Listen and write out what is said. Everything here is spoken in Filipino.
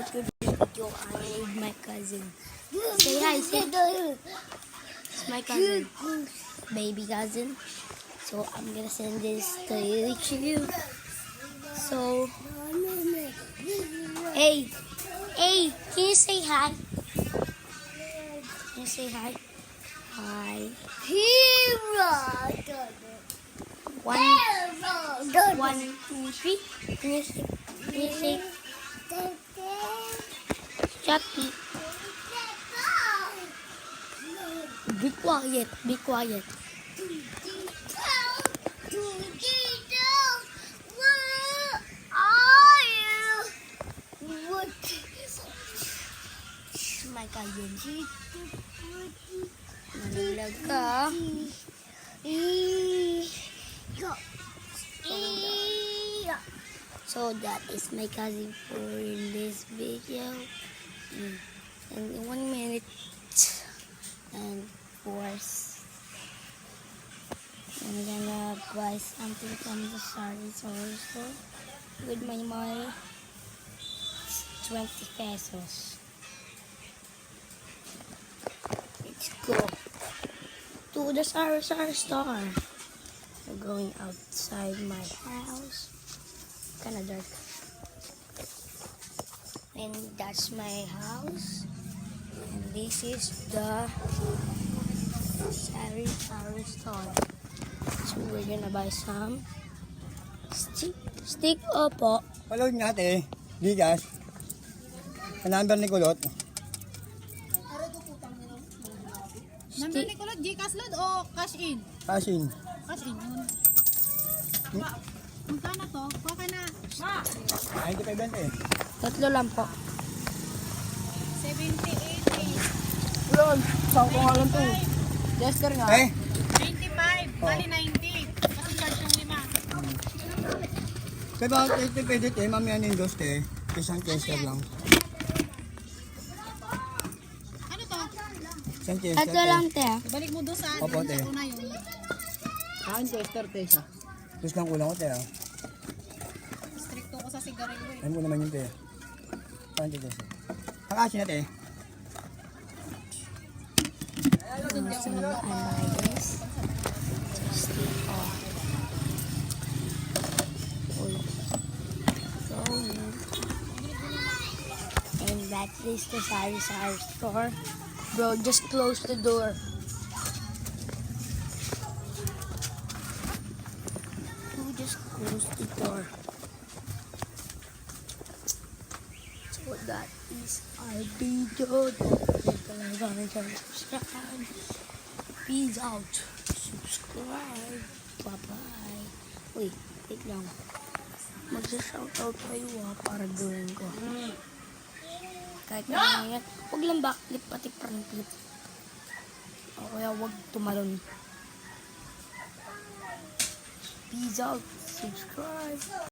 To this video, I made my cousin. Say hi, say it's my cousin, baby cousin. So I'm gonna send this to you. So, hey, can you say hi? Can you say hi? Hi. One, two, three. Can you say? Chucky. Be quiet, be quiet. My cousin. Nalaglag ka. So that is my cousin for this video. And in 1 minute and 4 I'm gonna buy something from the Sari store with my money. 20 pesos. Let's go to the Sari store. We're going outside my house. Kinda dark. And that's my house. And this is the Sari store. So we're gonna buy some stick opo. Palod nga ate, bigas. Ang number ni Kulot. Number ni Kulot, Gcash load o cash in? Cash in. Cash in yun. Magkano to? Okay na. Ay, hindi pa ibenta eh. Tatlo lang po. 70, 80, Yun, saan ko nga lang to. Jester nga. Eh, 95, bali 90. Kasi charge yung 5. kaya ba ito pwede te, mamaya nindos te. Isang tester lang. Ano to? Isang tester Tatlo te. lang te. Balik mo doon sa Opo, te. una yun. Tester tesa. Tapos lang kulang ko te ah. Stricto ko sa sigarilyo eh. Ayun mo naman yun te. Isang tester. Kakasin na te. So I buy this. Just stick off. So, and that is the Sari store. Bro, just close the door. You just close the door. So that is our video. Peace out. Subscribe. Bye-bye. Uy, wait lang. Magsa-shoutout kayo para gawin ko. Kahit na yan. Huwag lang backflip, pati front flip. O kaya huwag tumalon. Peace out. Subscribe.